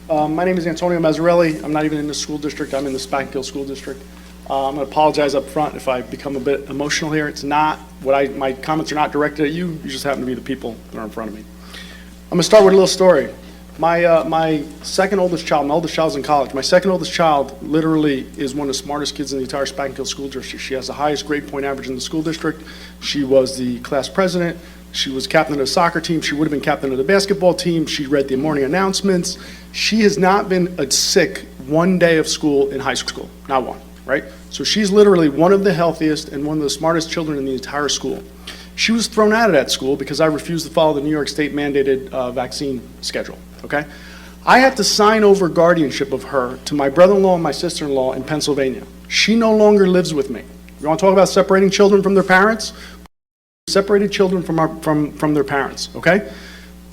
My name is Antonio Mazzarelli. I'm not even in the school district. I'm in the Spokane School District. I'm going to apologize up front if I become a bit emotional here. It's not my comments are not directed at you. You just happen to be the people that are in front of me. I'm going to start with a little story. My second oldest child, my oldest child's in college. My second oldest child literally is one of the smartest kids in the entire Spokane School District. She has the highest grade point average in the school district. She was the class president. She was captain of the soccer team. She would have been captain of the basketball team. She read the morning announcements. She has not been sick one day of school in high school, not one, right? So she's literally one of the healthiest and one of the smartest children in the entire school. She was thrown out of that school because I refused to follow the New York State mandated vaccine schedule, okay? I had to sign over guardianship of her to my brother-in-law and my sister-in-law in Pennsylvania. She no longer lives with me. You want to talk about separating children from their parents? Separated children from their parents, okay?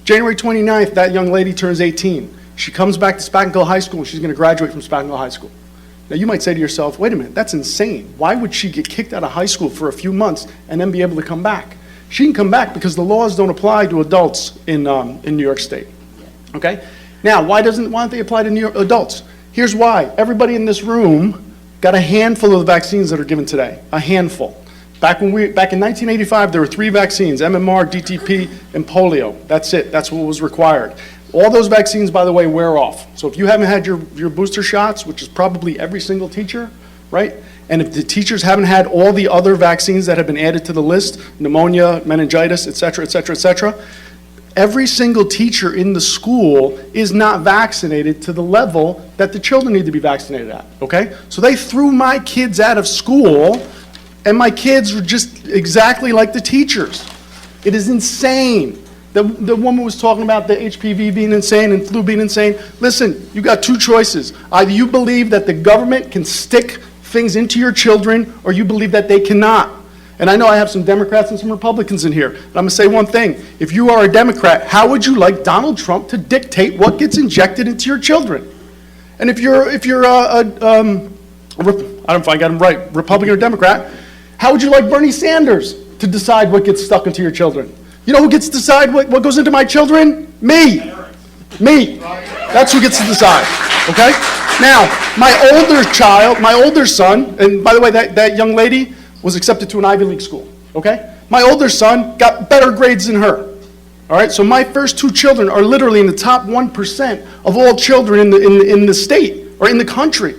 January 29th, that young lady turns 18. She comes back to Spokane High School and she's gonna graduate from Spokane High School. Now you might say to yourself, wait a minute, that's insane. Why would she get kicked out of high school for a few months and then be able to come back? She can come back because the laws don't apply to adults in New York State, okay? Now, why don't they apply to New York adults? Here's why. Everybody in this room got a handful of the vaccines that are given today, a handful. Back in 1985, there were 3 vaccines, MMR, DTP, and polio. That's it, that's what was required. All those vaccines, by the way, wear off. So if you haven't had your booster shots, which is probably every single teacher, right? And if the teachers haven't had all the other vaccines that have been added to the list, pneumonia, meningitis, et cetera, et cetera, et cetera, every single teacher in the school is not vaccinated to the level that the children need to be vaccinated at, okay? So they threw my kids out of school, and my kids were just exactly like the teachers. It is insane. The woman was talking about the HPV being insane and flu being insane. Listen, you got 2 choices. Either you believe that the government can stick things into your children, or you believe that they cannot. And I know I have some Democrats and some Republicans in here. And I'm going to say one thing. If you are a Democrat, how would you like Donald Trump to dictate what gets injected into your children? And if you're I don't know if I got him right, Republican or Democrat, how would you like Bernie Sanders to decide what gets stuck into your children? You know who gets to decide what goes into my children? Me. Me. That's who gets to decide, okay? Now, my older son, and by the way, that young lady was accepted to an Ivy League school, okay? My older son got better grades than her, all right? So my first 2 children are literally in the top 1% of all children in the state or in the country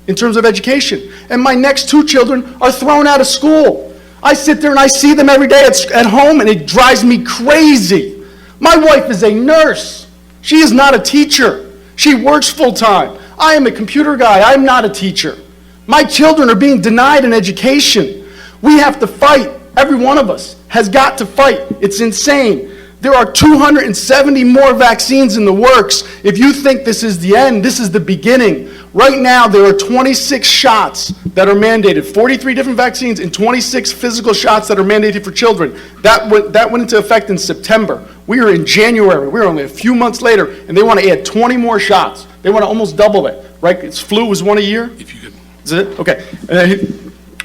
in terms of education. And my next 2 children are thrown out of school. I sit there and I see them every day at home, and it drives me crazy. My wife is a nurse. She is not a teacher. She works full-time. I am a computer guy. I'm not a teacher. My children are being denied an education. We have to fight. Every one of us has got to fight. It's insane. There are 270 more vaccines in the works. If you think this is the end, this is the beginning. Right now, there are 26 shots that are mandated, 43 different vaccines and 26 physical shots that are mandated for children. That went into effect in September. We are in January. We're only a few months later, and they want to add 20 more shots. They want to almost double it, right? It's flu was 1 a year? If you could. Is it? Okay.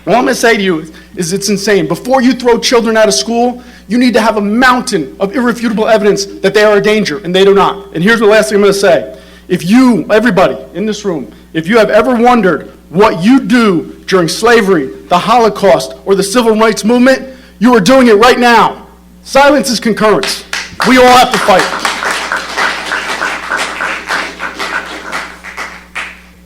All I'm going to say to you is it's insane. Before you throw children out of school, you need to have a mountain of irrefutable evidence that they are a danger, and they do not. And here's the last thing I'm going to say. If you, everybody in this room, if you have ever wondered what you do during slavery, the Holocaust, or the Civil Rights Movement, you are doing it right now. Silence is concurrence. We all have to fight.